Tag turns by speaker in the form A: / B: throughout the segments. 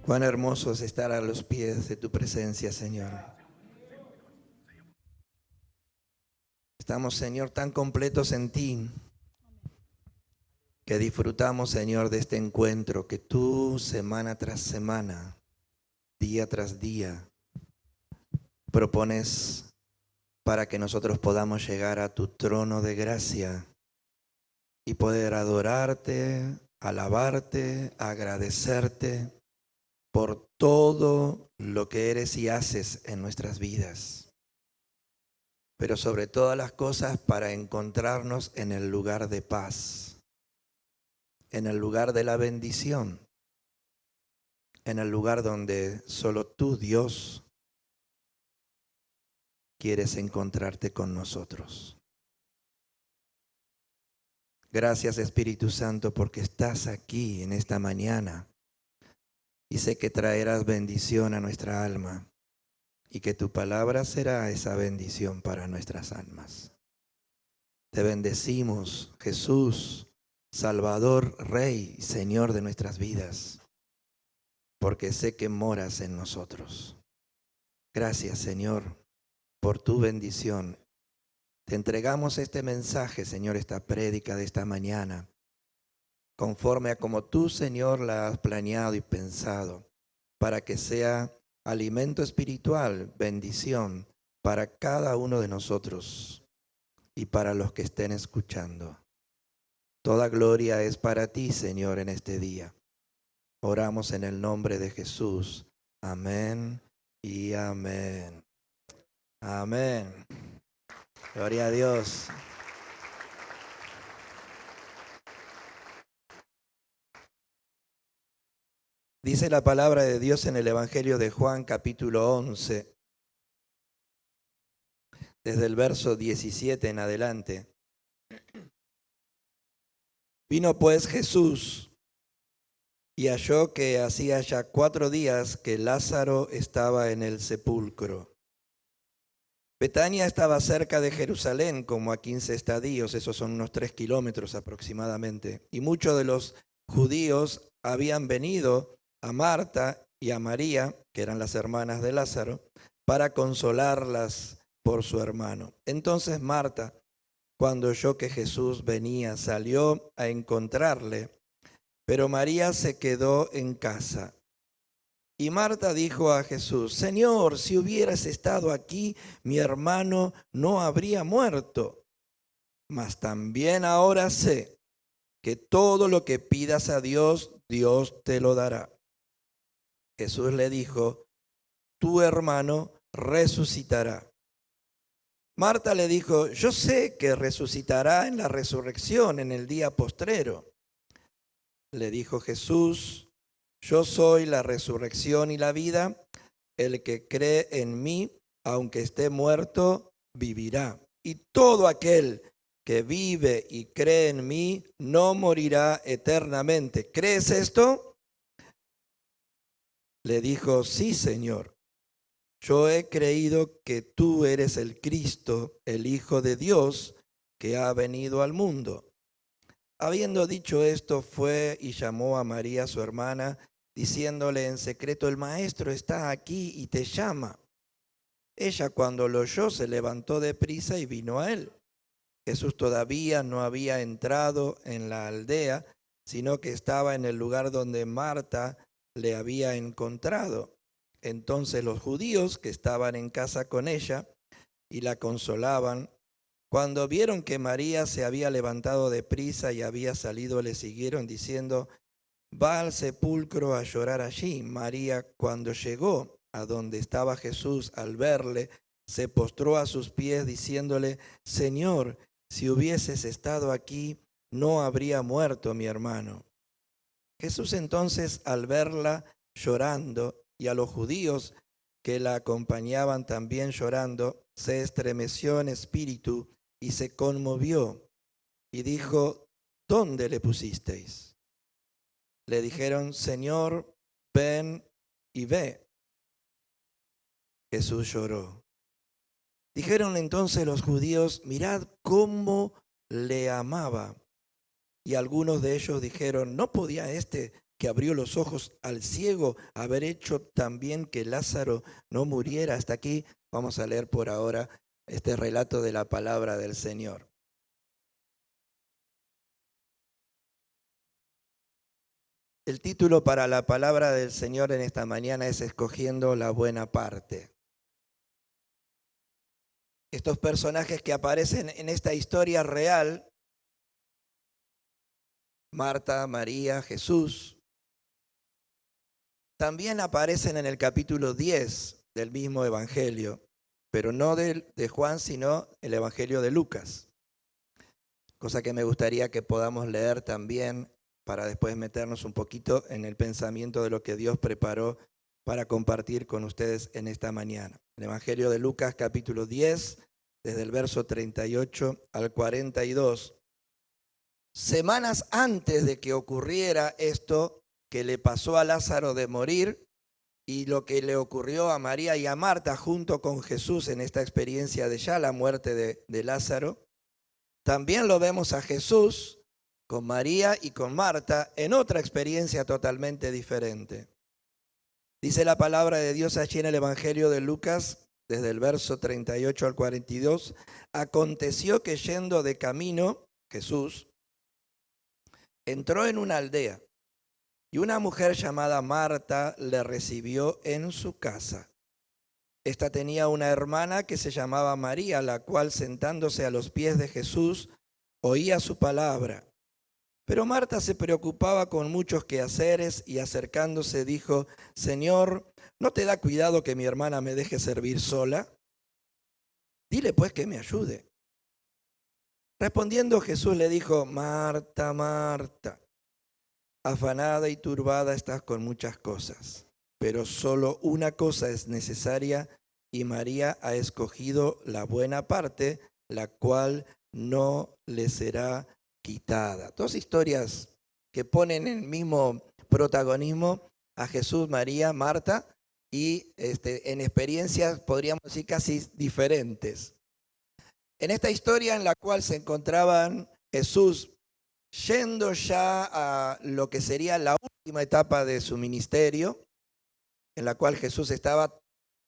A: Cuán hermoso es estar a los pies de tu presencia, Señor. Estamos, Señor, tan completos en ti que disfrutamos, Señor, de este encuentro que tú, semana tras semana, día tras día, propones para que nosotros podamos llegar a tu trono de gracia y poder adorarte, alabarte, agradecerte por todo lo que eres y haces en nuestras vidas. Pero sobre todas las cosas para encontrarnos en el lugar de paz, en el lugar de la bendición, en el lugar donde solo tú, Dios, quieres encontrarte con nosotros. Gracias, Espíritu Santo, porque estás aquí en esta mañana y sé que traerás bendición a nuestra alma y que tu palabra será esa bendición para nuestras almas. Te bendecimos, Jesús, Salvador, Rey y Señor de nuestras vidas, porque sé que moras en nosotros. Gracias, Señor, por tu bendición. Te entregamos este mensaje, Señor, esta prédica de esta mañana, conforme a como tú, Señor, la has planeado y pensado, para que sea alimento espiritual, bendición para cada uno de nosotros y para los que estén escuchando. Toda gloria es para ti, Señor, en este día. Oramos en el nombre de Jesús. Amén y amén. Amén. Gloria a Dios. Dice la palabra de Dios en el Evangelio de Juan, capítulo 11, desde el verso 17 en adelante. Vino pues Jesús y halló que hacía ya 4 días que Lázaro estaba en el sepulcro. Betania estaba cerca de Jerusalén, como a 15 estadios, esos son unos 3 kilómetros aproximadamente. Y muchos de los judíos habían venido a Marta y a María, que eran las hermanas de Lázaro, para consolarlas por su hermano. Entonces Marta, cuando oyó que Jesús venía, salió a encontrarle, pero María se quedó en casa. Y Marta dijo a Jesús: Señor, si hubieras estado aquí, mi hermano no habría muerto. Mas también ahora sé que todo lo que pidas a Dios, Dios te lo dará. Jesús le dijo: tu hermano resucitará. Marta le dijo: yo sé que resucitará en la resurrección en el día postrero. Le dijo Jesús: yo soy la resurrección y la vida. El que cree en mí, aunque esté muerto, vivirá. Y todo aquel que vive y cree en mí, no morirá eternamente. ¿Crees esto? Le dijo: sí, Señor. Yo he creído que tú eres el Cristo, el Hijo de Dios, que ha venido al mundo. Habiendo dicho esto, fue y llamó a María, su hermana, diciéndole en secreto: el Maestro está aquí y te llama. Ella, cuando lo oyó, se levantó de prisa y vino a él. Jesús todavía no había entrado en la aldea, sino que estaba en el lugar donde Marta le había encontrado. Entonces los judíos que estaban en casa con ella y la consolaban, cuando vieron que María se había levantado de prisa y había salido, le siguieron diciendo: va al sepulcro a llorar allí. María, cuando llegó a donde estaba Jesús, al verle, se postró a sus pies diciéndole: Señor, si hubieses estado aquí, no habría muerto mi hermano. Jesús entonces, al verla llorando y a los judíos que la acompañaban también llorando, se estremeció en espíritu y se conmovió y dijo: ¿dónde le pusisteis? Le dijeron: Señor, ven y ve. Jesús lloró. Dijeron entonces los judíos: mirad cómo le amaba. Y algunos de ellos dijeron: ¿no podía éste que abrió los ojos al ciego, haber hecho también que Lázaro no muriera. Hasta aquí vamos a leer por ahora este relato de la palabra del Señor. El título para la palabra del Señor en esta mañana es Escogiendo la buena parte. Estos personajes que aparecen en esta historia real, Marta, María, Jesús, también aparecen en el capítulo 10 del mismo Evangelio, pero no de Juan, sino el Evangelio de Lucas. Cosa que me gustaría que podamos leer también para después meternos un poquito en el pensamiento de lo que Dios preparó para compartir con ustedes en esta mañana. El Evangelio de Lucas capítulo 10, desde el verso 38 al 42. Semanas antes de que ocurriera esto que le pasó a Lázaro de morir y lo que le ocurrió a María y a Marta junto con Jesús en esta experiencia de ya la muerte de Lázaro, también lo vemos a Jesús con María y con Marta en otra experiencia totalmente diferente. Dice la palabra de Dios allí en el Evangelio de Lucas, desde el verso 38 al 42, aconteció que yendo de camino, Jesús entró en una aldea y una mujer llamada Marta le recibió en su casa. Esta tenía una hermana que se llamaba María, la cual sentándose a los pies de Jesús oía su palabra. Pero Marta se preocupaba con muchos quehaceres y acercándose dijo, Señor, ¿no te da cuidado que mi hermana me deje servir sola? Dile pues que me ayude. Respondiendo Jesús le dijo, Marta, Marta, afanada y turbada estás con muchas cosas, pero solo una cosa es necesaria y María ha escogido la buena parte, la cual no le será quitada. Dos historias que ponen en el mismo protagonismo a Jesús, María, Marta y en experiencias, podríamos decir, casi diferentes. En esta historia en la cual se encontraban Jesús yendo ya a lo que sería la última etapa de su ministerio, en la cual Jesús estaba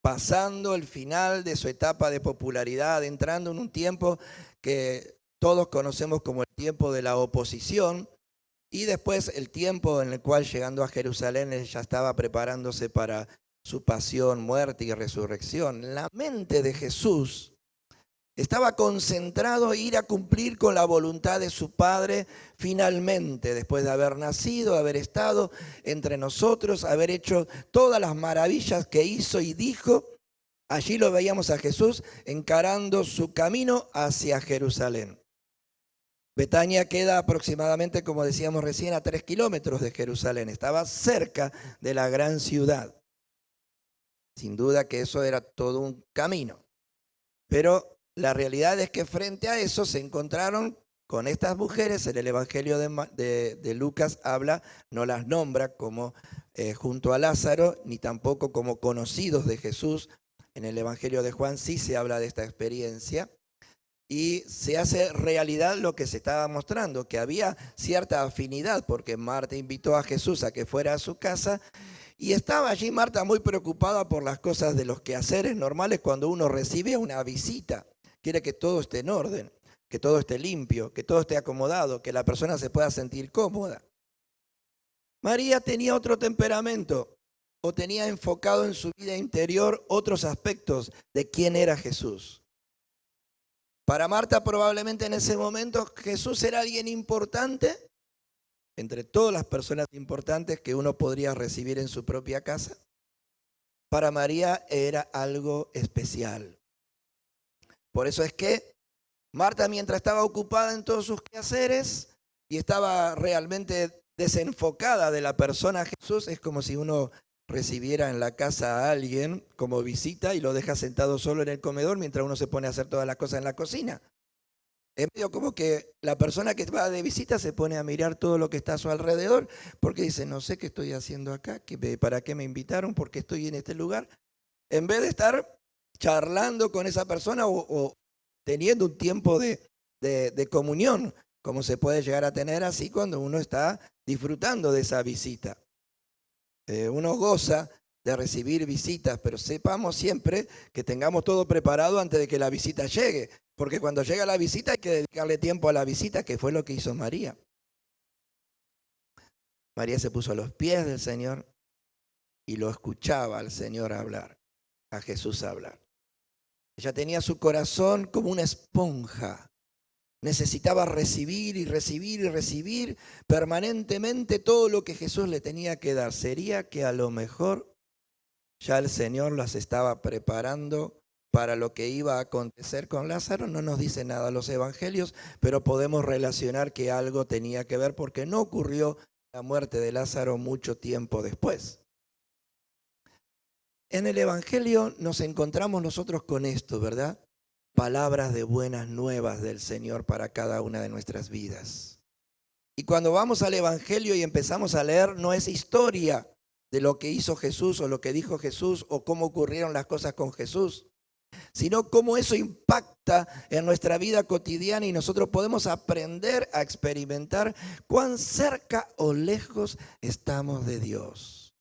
A: pasando el final de su etapa de popularidad, entrando en un tiempo que todos conocemos como el tiempo de la oposición, y después el tiempo en el cual llegando a Jerusalén él ya estaba preparándose para su pasión, muerte y resurrección. La mente de Jesús estaba concentrado en ir a cumplir con la voluntad de su Padre finalmente, después de haber nacido, haber estado entre nosotros, haber hecho todas las maravillas que hizo y dijo. Allí lo veíamos a Jesús encarando su camino hacia Jerusalén. Betania queda aproximadamente, como decíamos recién, a 3 kilómetros de Jerusalén. Estaba cerca de la gran ciudad. Sin duda que eso era todo un camino. Pero la realidad es que frente a eso se encontraron con estas mujeres. En el Evangelio de Lucas habla, no las nombra como junto a Lázaro, ni tampoco como conocidos de Jesús. En el Evangelio de Juan sí se habla de esta experiencia. Y se hace realidad lo que se estaba mostrando, que había cierta afinidad, porque Marta invitó a Jesús a que fuera a su casa, y estaba allí Marta muy preocupada por las cosas de los quehaceres normales cuando uno recibe una visita. Quiere que todo esté en orden, que todo esté limpio, que todo esté acomodado, que la persona se pueda sentir cómoda. María tenía otro temperamento, o tenía enfocado en su vida interior otros aspectos de quién era Jesús. Para Marta probablemente en ese momento Jesús era alguien importante, entre todas las personas importantes que uno podría recibir en su propia casa. Para María era algo especial. Por eso es que Marta, mientras estaba ocupada en todos sus quehaceres y estaba realmente desenfocada de la persona Jesús, es como si uno recibiera en la casa a alguien como visita y lo deja sentado solo en el comedor mientras uno se pone a hacer todas las cosas en la cocina. Es medio como que la persona que va de visita se pone a mirar todo lo que está a su alrededor porque dice, no sé qué estoy haciendo acá, para qué me invitaron, por qué estoy en este lugar. En vez de estar charlando con esa persona o teniendo un tiempo de comunión como se puede llegar a tener así cuando uno está disfrutando de esa visita. Uno goza de recibir visitas, pero sepamos siempre que tengamos todo preparado antes de que la visita llegue, porque cuando llega la visita hay que dedicarle tiempo a la visita, que fue lo que hizo María. María se puso a los pies del Señor y lo escuchaba al Señor hablar, a Jesús hablar. Ella tenía su corazón como una esponja. Necesitaba recibir y recibir y recibir permanentemente todo lo que Jesús le tenía que dar. Sería que a lo mejor ya el Señor las estaba preparando para lo que iba a acontecer con Lázaro. No nos dice nada los evangelios, pero podemos relacionar que algo tenía que ver porque no ocurrió la muerte de Lázaro mucho tiempo después. En el evangelio nos encontramos nosotros con esto, ¿verdad? Palabras de buenas nuevas del Señor para cada una de nuestras vidas. Y cuando vamos al evangelio y empezamos a leer, no es historia de lo que hizo Jesús o lo que dijo Jesús o cómo ocurrieron las cosas con Jesús, sino cómo eso impacta en nuestra vida cotidiana y nosotros podemos aprender a experimentar cuán cerca o lejos estamos de Dios.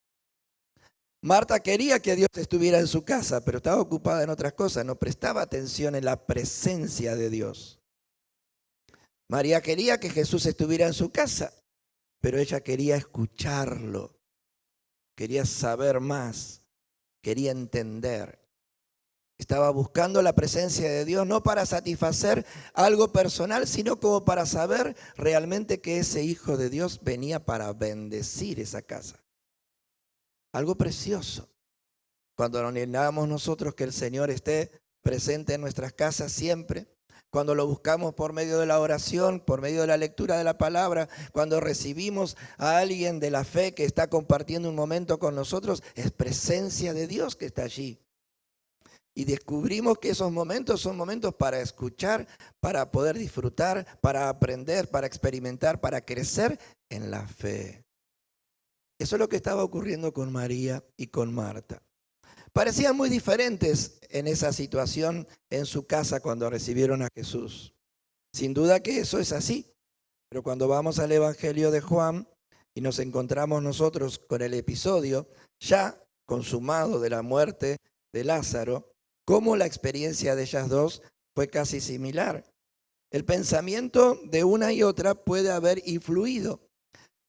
A: Marta quería que Dios estuviera en su casa, pero estaba ocupada en otras cosas, no prestaba atención en la presencia de Dios. María quería que Jesús estuviera en su casa, pero ella quería escucharlo, quería saber más, quería entender. Estaba buscando la presencia de Dios no para satisfacer algo personal, sino como para saber realmente que ese Hijo de Dios venía para bendecir esa casa. Algo precioso. Cuando anhelamos nosotros que el Señor esté presente en nuestras casas siempre, cuando lo buscamos por medio de la oración, por medio de la lectura de la palabra, cuando recibimos a alguien de la fe que está compartiendo un momento con nosotros, es presencia de Dios que está allí. Y descubrimos que esos momentos son momentos para escuchar, para poder disfrutar, para aprender, para experimentar, para crecer en la fe. Eso es lo que estaba ocurriendo con María y con Marta. Parecían muy diferentes en esa situación en su casa cuando recibieron a Jesús. Sin duda que eso es así, pero cuando vamos al Evangelio de Juan y nos encontramos nosotros con el episodio ya consumado de la muerte de Lázaro, cómo la experiencia de ellas dos fue casi similar. El pensamiento de una y otra puede haber influido,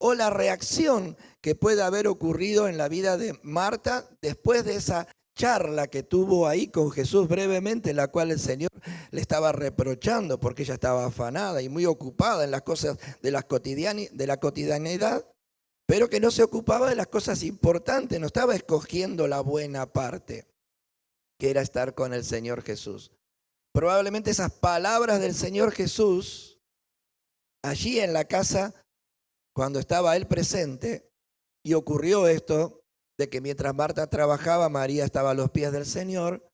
A: o la reacción que puede haber ocurrido en la vida de Marta después de esa charla que tuvo ahí con Jesús brevemente, en la cual el Señor le estaba reprochando porque ella estaba afanada y muy ocupada en las cosas de la cotidianidad, pero que no se ocupaba de las cosas importantes, no estaba escogiendo la buena parte, que era estar con el Señor Jesús. Probablemente esas palabras del Señor Jesús allí en la casa, cuando estaba él presente, y ocurrió esto de que mientras Marta trabajaba, María estaba a los pies del Señor,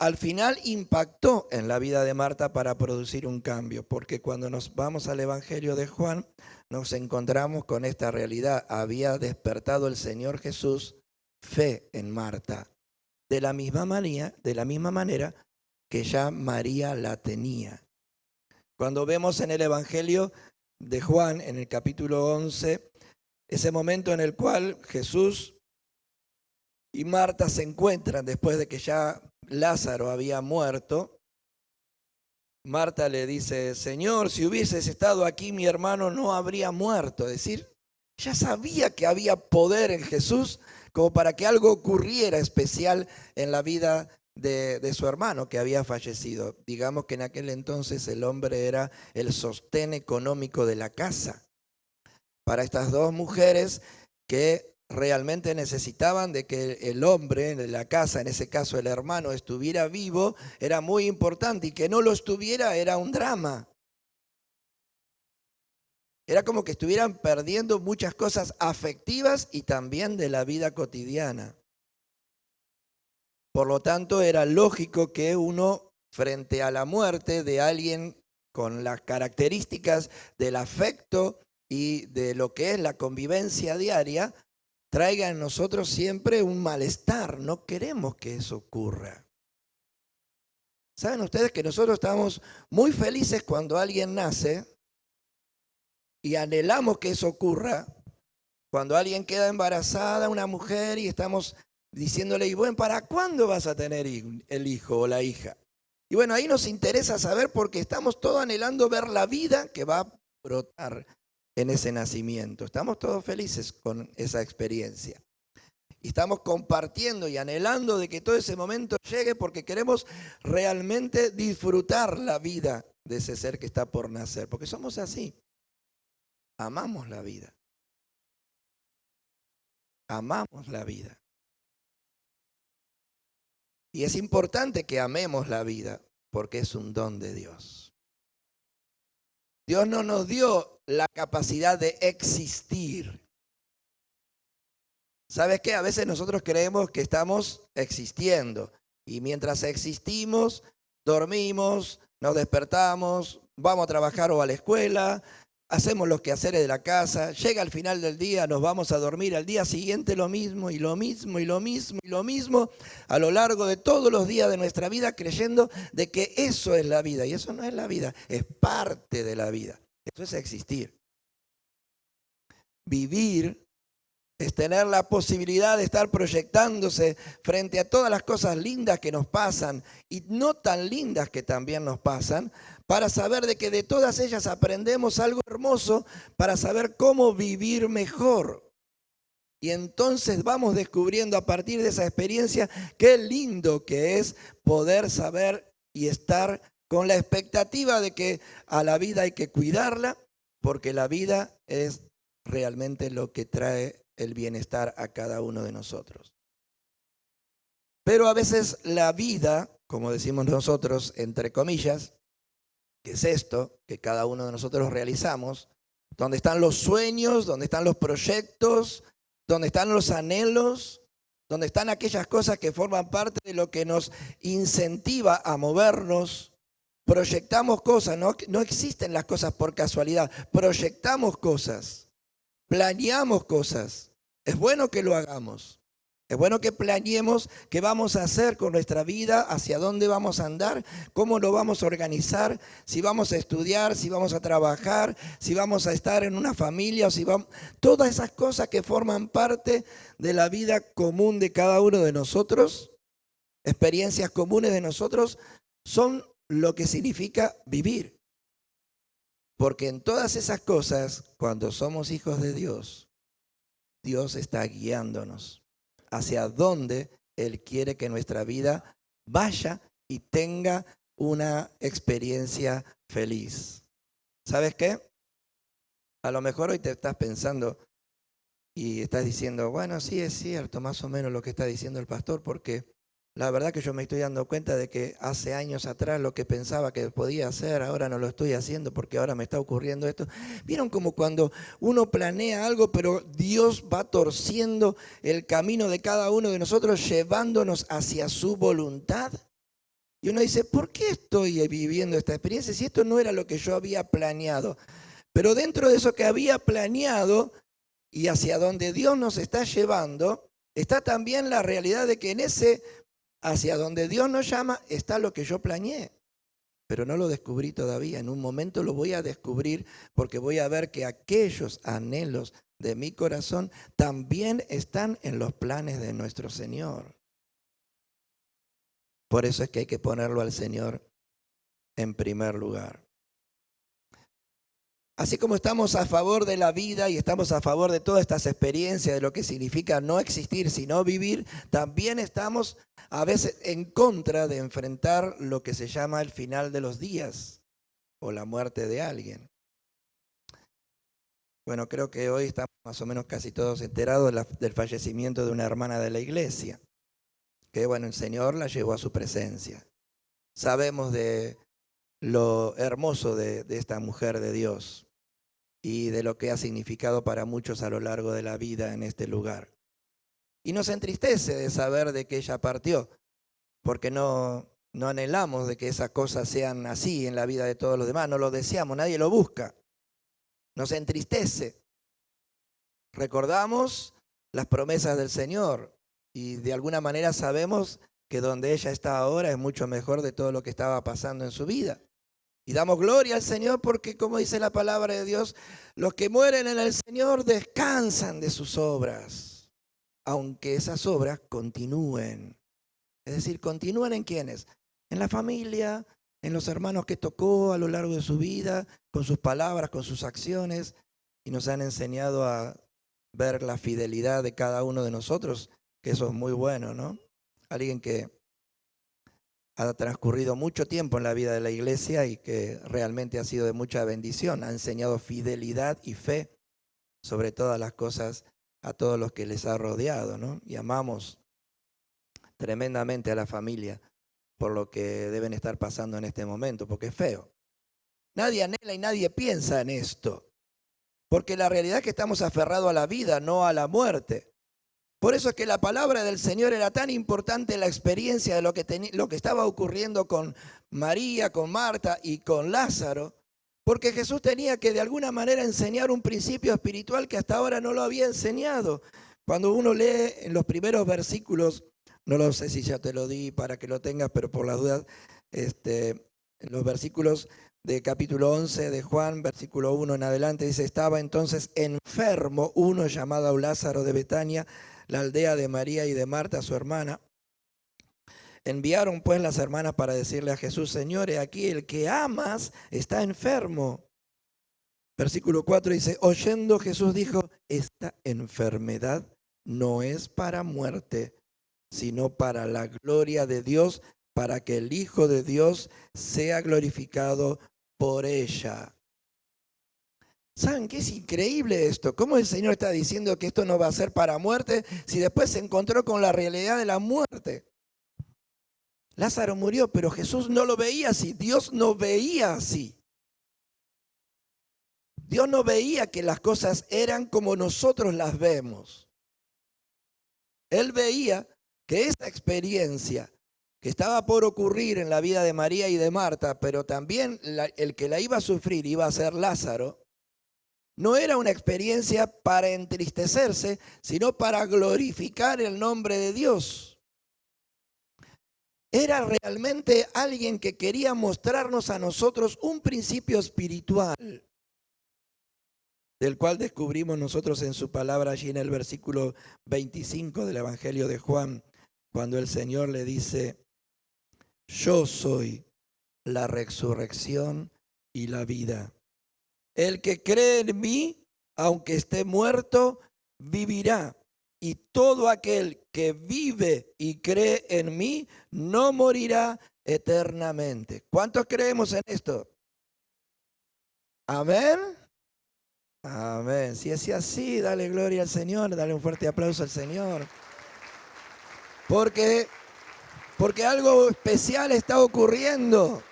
A: al final impactó en la vida de Marta para producir un cambio, porque cuando nos vamos al Evangelio de Juan, nos encontramos con esta realidad. Había despertado el Señor Jesús fe en Marta, de la misma manera que ya María la tenía. Cuando vemos en el Evangelio de Juan, en el capítulo 11, ese momento en el cual Jesús y Marta se encuentran después de que ya Lázaro había muerto, Marta le dice: Señor, si hubieses estado aquí, mi hermano no habría muerto. Es decir, ya sabía que había poder en Jesús como para que algo ocurriera especial en la vida de su hermano que había fallecido. Digamos que en aquel entonces el hombre era el sostén económico de la casa. Para estas dos mujeres que realmente necesitaban de que el hombre de la casa, en ese caso el hermano, estuviera vivo, era muy importante, y que no lo estuviera era un drama. Era como que estuvieran perdiendo muchas cosas afectivas y también de la vida cotidiana. Por lo tanto, era lógico que uno, frente a la muerte de alguien con las características del afecto y de lo que es la convivencia diaria, traiga en nosotros siempre un malestar. No queremos que eso ocurra. ¿Saben ustedes que nosotros estamos muy felices cuando alguien nace? y anhelamos que eso ocurra. Cuando alguien queda embarazada, una mujer, y estamos diciéndole, y bueno, ¿para cuándo vas a tener el hijo o la hija? Y bueno, ahí nos interesa saber porque estamos todos anhelando ver la vida que va a brotar en ese nacimiento. Estamos todos felices con esa experiencia. Y estamos compartiendo y anhelando de que todo ese momento llegue porque queremos realmente disfrutar la vida de ese ser que está por nacer. Porque somos así. Amamos la vida. Amamos la vida. Y es importante que amemos la vida porque es un don de Dios. Dios no nos dio la capacidad de existir. ¿Sabes qué? A veces nosotros creemos que estamos existiendo y mientras existimos, dormimos, nos despertamos, vamos a trabajar o a la escuela, hacemos los quehaceres de la casa, llega al final del día, nos vamos a dormir, al día siguiente lo mismo y lo mismo y lo mismo y lo mismo a lo largo de todos los días de nuestra vida creyendo de que eso es la vida y eso no es la vida, es parte de la vida. Eso es existir. Vivir es tener la posibilidad de estar proyectándose frente a todas las cosas lindas que nos pasan y no tan lindas que también nos pasan, para saber de que de todas ellas aprendemos algo hermoso para saber cómo vivir mejor. Y entonces vamos descubriendo a partir de esa experiencia qué lindo que es poder saber y estar con la expectativa de que a la vida hay que cuidarla, porque la vida es realmente lo que trae el bienestar a cada uno de nosotros. Pero a veces la vida, como decimos nosotros, entre comillas, que es esto que cada uno de nosotros realizamos, donde están los sueños, donde están los proyectos, donde están los anhelos, donde están aquellas cosas que forman parte de lo que nos incentiva a movernos. Proyectamos cosas, no existen las cosas por casualidad, proyectamos cosas. Planeamos cosas. Es bueno que lo hagamos. Es bueno que planeemos qué vamos a hacer con nuestra vida, hacia dónde vamos a andar, cómo lo vamos a organizar, si vamos a estudiar, si vamos a trabajar, si vamos a estar en una familia, o si vamos... Todas esas cosas que forman parte de la vida común de cada uno de nosotros, experiencias comunes de nosotros, son lo que significa vivir. Porque en todas esas cosas, cuando somos hijos de Dios, Dios está guiándonos hacia dónde Él quiere que nuestra vida vaya y tenga una experiencia feliz. ¿Sabes qué? A lo mejor hoy te estás pensando y estás diciendo, bueno, sí es cierto, más o menos lo que está diciendo el pastor, porque la verdad que yo me estoy dando cuenta de que hace años atrás lo que pensaba que podía hacer, ahora no lo estoy haciendo porque ahora me está ocurriendo esto. ¿Vieron como cuando uno planea algo, pero Dios va torciendo el camino de cada uno de nosotros, llevándonos hacia su voluntad? Y uno dice, ¿por qué estoy viviendo esta experiencia si esto no era lo que yo había planeado? Pero dentro de eso que había planeado y hacia donde Dios nos está llevando, está también la realidad de que en ese hacia donde Dios nos llama está lo que yo planeé, pero no lo descubrí todavía. En un momento lo voy a descubrir porque voy a ver que aquellos anhelos de mi corazón también están en los planes de nuestro Señor. Por eso es que hay que ponerlo al Señor en primer lugar. Así como estamos a favor de la vida y estamos a favor de todas estas experiencias, de lo que significa no existir, sino vivir, también estamos a veces en contra de enfrentar lo que se llama el final de los días o la muerte de alguien. Bueno, creo que hoy estamos más o menos casi todos enterados del fallecimiento de una hermana de la iglesia, que bueno, el Señor la llevó a su presencia. Sabemos de lo hermoso de esta mujer de Dios y de lo que ha significado para muchos a lo largo de la vida en este lugar. Y nos entristece de saber de que ella partió, porque no anhelamos de que esas cosas sean así en la vida de todos los demás, no lo deseamos, nadie lo busca. Nos entristece. Recordamos las promesas del Señor y de alguna manera sabemos que donde ella está ahora es mucho mejor de todo lo que estaba pasando en su vida. Y damos gloria al Señor porque, como dice la palabra de Dios, los que mueren en el Señor descansan de sus obras, aunque esas obras continúen. Es decir, continúan en quiénes, en la familia, en los hermanos que tocó a lo largo de su vida, con sus palabras, con sus acciones, y nos han enseñado a ver la fidelidad de cada uno de nosotros, que eso es muy bueno, ¿no? Alguien que ha transcurrido mucho tiempo en la vida de la iglesia y que realmente ha sido de mucha bendición, ha enseñado fidelidad y fe sobre todas las cosas a todos los que les ha rodeado, ¿no? Y amamos tremendamente a la familia por lo que deben estar pasando en este momento, porque es feo. Nadie anhela y nadie piensa en esto, porque la realidad es que estamos aferrados a la vida, no a la muerte. Por eso es que la palabra del Señor era tan importante, la experiencia de lo que estaba ocurriendo con María, con Marta y con Lázaro, porque Jesús tenía que de alguna manera enseñar un principio espiritual que hasta ahora no lo había enseñado. Cuando uno lee en los primeros versículos, no lo sé si ya te lo di para que lo tengas, pero por las dudas, en los versículos de capítulo 11 de Juan, versículo 1 en adelante, dice, estaba entonces enfermo uno llamado Lázaro de Betania, la aldea de María y de Marta, su hermana. Enviaron pues las hermanas para decirle a Jesús, Señor, he aquí el que amas está enfermo. Versículo 4 dice, oyendo Jesús dijo, esta enfermedad no es para muerte, sino para la gloria de Dios, para que el Hijo de Dios sea glorificado por ella. ¿Saben qué es increíble esto? ¿Cómo el Señor está diciendo que esto no va a ser para muerte si después se encontró con la realidad de la muerte? Lázaro murió, pero Jesús no lo veía así. Dios no veía así. Dios no veía que las cosas eran como nosotros las vemos. Él veía que esa experiencia que estaba por ocurrir en la vida de María y de Marta, pero también el que la iba a sufrir iba a ser Lázaro, no era una experiencia para entristecerse, sino para glorificar el nombre de Dios. Era realmente alguien que quería mostrarnos a nosotros un principio espiritual, del cual descubrimos nosotros en su palabra allí en el versículo 25 del Evangelio de Juan, cuando el Señor le dice, yo soy la resurrección y la vida. El que cree en mí, aunque esté muerto, vivirá. Y todo aquel que vive y cree en mí, no morirá eternamente. ¿Cuántos creemos en esto? Amén. Amén. Si es así, dale gloria al Señor, dale un fuerte aplauso al Señor. Porque algo especial está ocurriendo.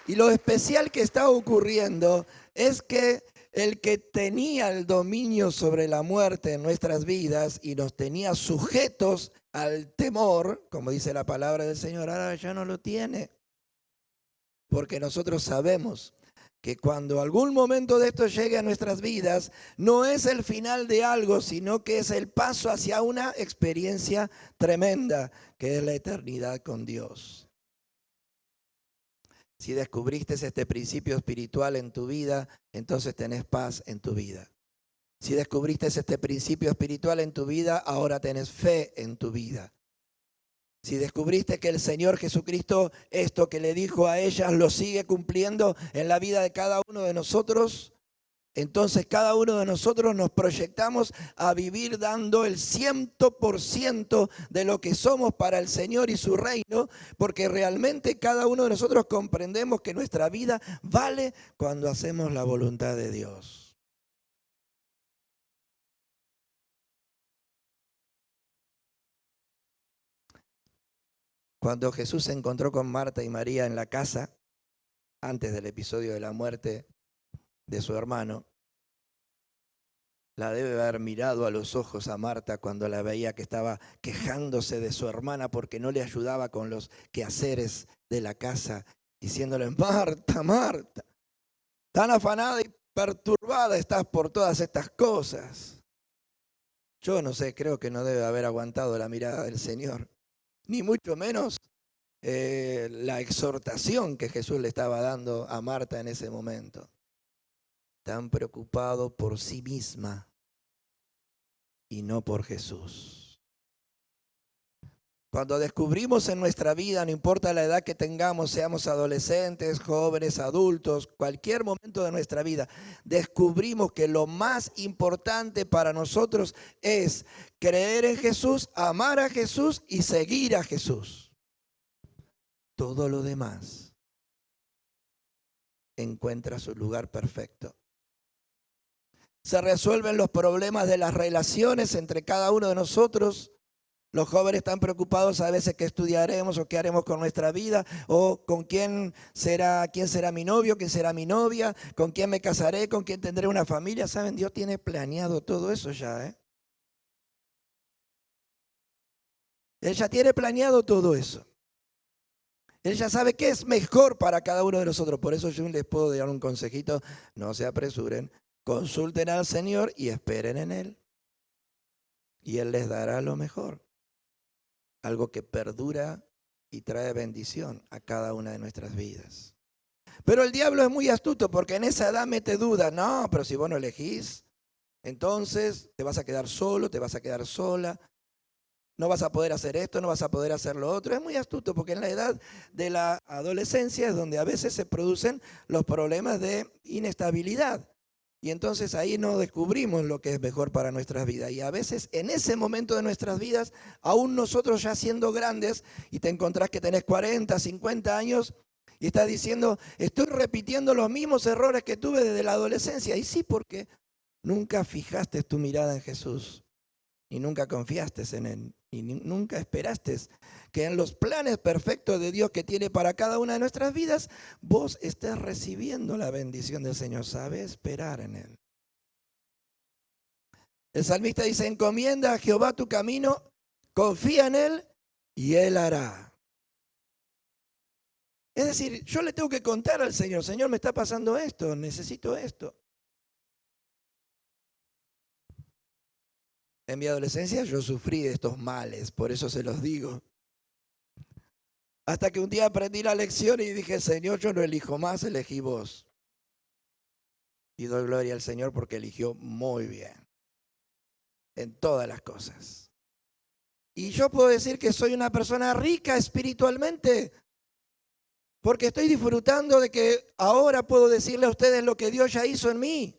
A: Y lo especial que está ocurriendo es que el que tenía el dominio sobre la muerte en nuestras vidas y nos tenía sujetos al temor, como dice la palabra del Señor, ahora ya no lo tiene. Porque nosotros sabemos que cuando algún momento de esto llegue a nuestras vidas, no es el final de algo, sino que es el paso hacia una experiencia tremenda, que es la eternidad con Dios. Si descubriste este principio espiritual en tu vida, entonces tenés paz en tu vida. Si descubriste este principio espiritual en tu vida, ahora tenés fe en tu vida. Si descubriste que el Señor Jesucristo, esto que le dijo a ellas, lo sigue cumpliendo en la vida de cada uno de nosotros, entonces cada uno de nosotros nos proyectamos a vivir dando el 100% de lo que somos para el Señor y su reino, porque realmente cada uno de nosotros comprendemos que nuestra vida vale cuando hacemos la voluntad de Dios. Cuando Jesús se encontró con Marta y María en la casa, antes del episodio de la muerte de su hermano, la debe haber mirado a los ojos a Marta cuando la veía que estaba quejándose de su hermana porque no le ayudaba con los quehaceres de la casa, diciéndole, Marta, Marta, tan afanada y perturbada estás por todas estas cosas. Yo no sé, creo que no debe haber aguantado la mirada del Señor, ni mucho menos la exhortación que Jesús le estaba dando a Marta en ese momento. Tan preocupado por sí misma y no por Jesús. Cuando descubrimos en nuestra vida, no importa la edad que tengamos, seamos adolescentes, jóvenes, adultos, cualquier momento de nuestra vida, descubrimos que lo más importante para nosotros es creer en Jesús, amar a Jesús y seguir a Jesús. Todo lo demás encuentra su lugar perfecto. Se resuelven los problemas de las relaciones entre cada uno de nosotros. Los jóvenes están preocupados a veces qué estudiaremos o qué haremos con nuestra vida, o con quién será mi novio, quién será mi novia, con quién me casaré, con quién tendré una familia. ¿Saben? Dios tiene planeado todo eso ya, ¿eh? Él ya tiene planeado todo eso. Él ya sabe qué es mejor para cada uno de nosotros. Por eso yo les puedo dar un consejito: no se apresuren, consulten al Señor y esperen en Él. Y Él les dará lo mejor. Algo que perdura y trae bendición a cada una de nuestras vidas. Pero el diablo es muy astuto, porque en esa edad mete duda. No, pero si vos no elegís, entonces te vas a quedar solo, te vas a quedar sola, no vas a poder hacer esto, no vas a poder hacer lo otro. Es muy astuto, porque en la edad de la adolescencia es donde a veces se producen los problemas de inestabilidad. Y entonces ahí no descubrimos lo que es mejor para nuestras vidas. Y a veces en ese momento de nuestras vidas, aún nosotros ya siendo grandes, y te encontrás que tenés 40, 50 años, y estás diciendo: estoy repitiendo los mismos errores que tuve desde la adolescencia. Y sí, porque nunca fijaste tu mirada en Jesús, y nunca confiaste en Él, y nunca esperaste que en los planes perfectos de Dios que tiene para cada una de nuestras vidas, vos estés recibiendo la bendición del Señor. Sabe esperar en Él. El salmista dice: encomienda a Jehová tu camino, confía en Él y Él hará. Es decir, yo le tengo que contar al Señor: Señor, me está pasando esto, necesito esto. En mi adolescencia yo sufrí de estos males, por eso se los digo. Hasta que un día aprendí la lección y dije: Señor, yo no elijo más, elegí vos. Y doy gloria al Señor porque eligió muy bien en todas las cosas. Y yo puedo decir que soy una persona rica espiritualmente, porque estoy disfrutando de que ahora puedo decirle a ustedes lo que Dios ya hizo en mí.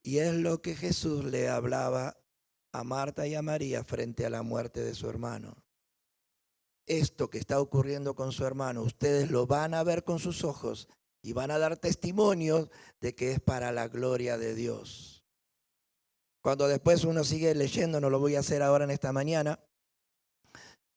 A: Y es lo que Jesús le hablaba a Marta y a María frente a la muerte de su hermano. Esto que está ocurriendo con su hermano, ustedes lo van a ver con sus ojos y van a dar testimonio de que es para la gloria de Dios. Cuando después uno sigue leyendo, no lo voy a hacer ahora en esta mañana,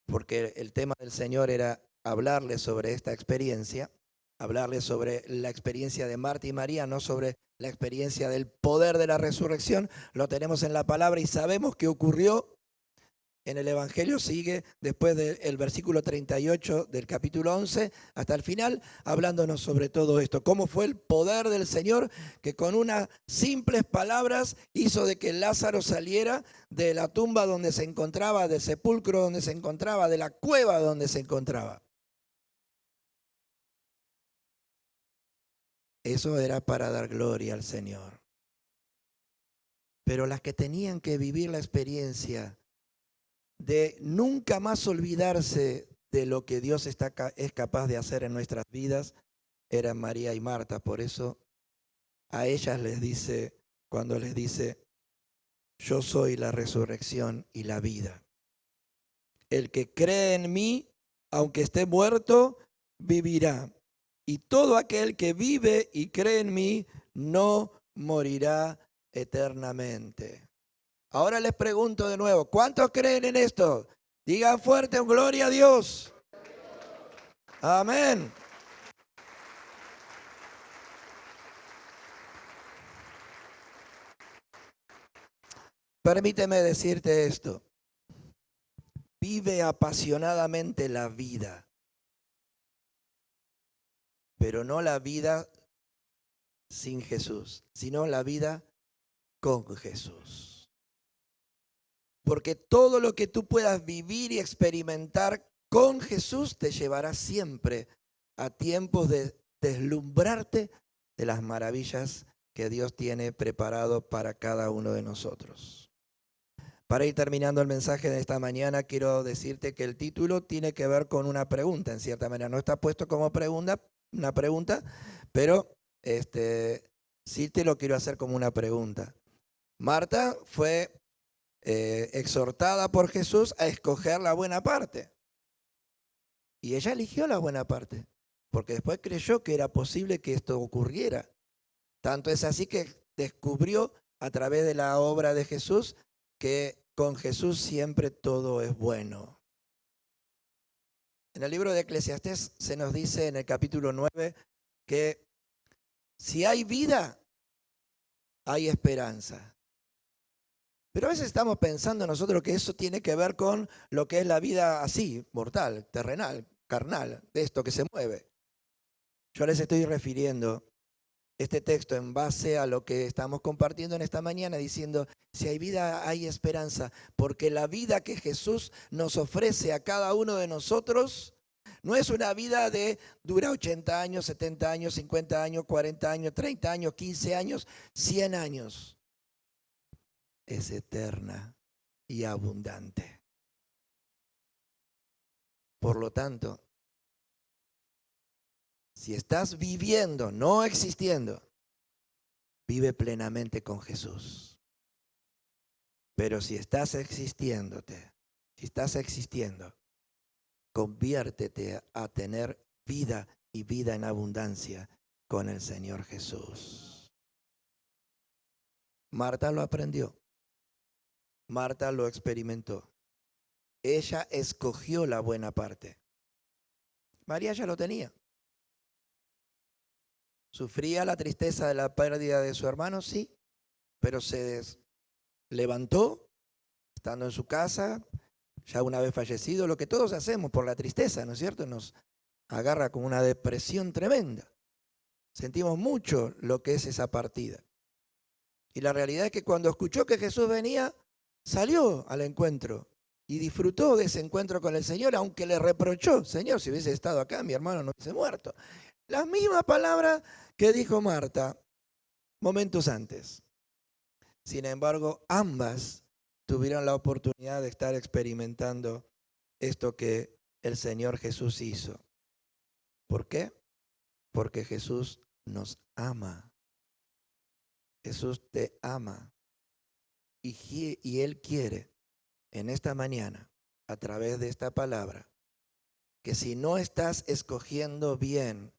A: porque el tema del Señor era hablarles sobre esta experiencia, hablarles sobre la experiencia de Marta y María, no sobre la experiencia del poder de la resurrección. Lo tenemos en la palabra y sabemos que ocurrió. En el Evangelio sigue después del versículo 38 del capítulo 11 hasta el final, hablándonos sobre todo esto. Cómo fue el poder del Señor que con unas simples palabras hizo de que Lázaro saliera de la tumba donde se encontraba, del sepulcro donde se encontraba, de la cueva donde se encontraba. Eso era para dar gloria al Señor. Pero las que tenían que vivir la experiencia de nunca más olvidarse de lo que Dios es capaz de hacer en nuestras vidas, eran María y Marta. Por eso a ellas les dice, cuando les dice: yo soy la resurrección y la vida. El que cree en mí, aunque esté muerto, vivirá. Y todo aquel que vive y cree en mí, no morirá eternamente. Ahora les pregunto de nuevo: ¿cuántos creen en esto? Digan fuerte: gloria a Dios. Amén. Permíteme decirte esto: vive apasionadamente la vida, pero no la vida sin Jesús, sino la vida con Jesús. Porque todo lo que tú puedas vivir y experimentar con Jesús te llevará siempre a tiempos de deslumbrarte de las maravillas que Dios tiene preparado para cada uno de nosotros. Para ir terminando el mensaje de esta mañana, quiero decirte que el título tiene que ver con una pregunta, en cierta manera. No está puesto como pregunta, una pregunta, pero sí te lo quiero hacer como una pregunta. Marta fue exhortada por Jesús a escoger la buena parte. Y ella eligió la buena parte, porque después creyó que era posible que esto ocurriera. Tanto es así que descubrió a través de la obra de Jesús que con Jesús siempre todo es bueno. En el libro de Eclesiastés se nos dice en el capítulo 9 que si hay vida, hay esperanza. Pero a veces estamos pensando nosotros que eso tiene que ver con lo que es la vida así, mortal, terrenal, carnal, de esto que se mueve. Yo les estoy refiriendo este texto en base a lo que estamos compartiendo en esta mañana, diciendo, si hay vida, hay esperanza, porque la vida que Jesús nos ofrece a cada uno de nosotros no es una vida de dura 80 años, 70 años, 50 años, 40 años, 30 años, 15 años, 100 años. Es eterna y abundante. Por lo tanto, si estás viviendo, no existiendo, vive plenamente con Jesús. Pero si estás existiendo, conviértete a tener vida y vida en abundancia con el Señor Jesús. Marta lo aprendió. Marta lo experimentó. Ella escogió la buena parte. María ya lo tenía. ¿Sufría la tristeza de la pérdida de su hermano? Sí, pero se levantó, estando en su casa, ya una vez fallecido, lo que todos hacemos por la tristeza, ¿no es cierto? Nos agarra con una depresión tremenda. Sentimos mucho lo que es esa partida. Y la realidad es que cuando escuchó que Jesús venía, salió al encuentro y disfrutó de ese encuentro con el Señor, aunque le reprochó, Señor, si hubiese estado acá, mi hermano no hubiese muerto. Las mismas palabras que dijo Marta momentos antes. Sin embargo, ambas tuvieron la oportunidad de estar experimentando esto que el Señor Jesús hizo. ¿Por qué? Porque Jesús nos ama. Jesús te ama. Y Él quiere en esta mañana, a través de esta palabra, que si no estás escogiendo bien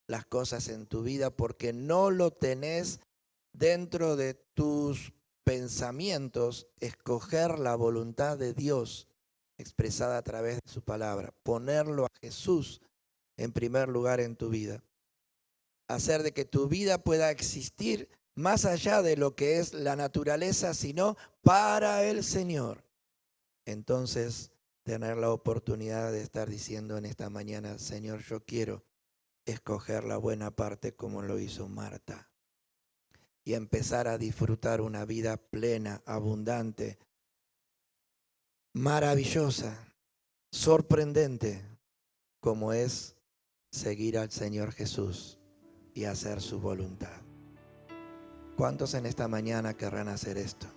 A: las cosas en tu vida porque no lo tenés dentro de tus pensamientos, escoger la voluntad de Dios expresada a través de su palabra, ponerlo a Jesús en primer lugar en tu vida, hacer de que tu vida pueda existir más allá de lo que es la naturaleza, sino para el Señor. Entonces, tener la oportunidad de estar diciendo en esta mañana, Señor, yo quiero escoger la buena parte como lo hizo Marta y empezar a disfrutar una vida plena, abundante, maravillosa, sorprendente, como es seguir al Señor Jesús y hacer su voluntad. ¿Cuántos en esta mañana querrán hacer esto?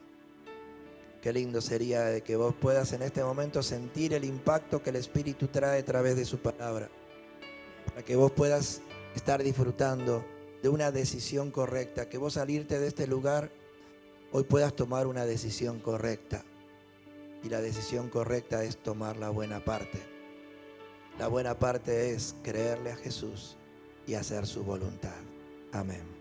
A: Qué lindo sería de que vos puedas en este momento sentir el impacto que el Espíritu trae a través de su palabra, para que vos puedas estar disfrutando de una decisión correcta, que vos salirte de este lugar hoy puedas tomar una decisión correcta. Y la decisión correcta es tomar la buena parte. La buena parte es creerle a Jesús y hacer su voluntad. Amén.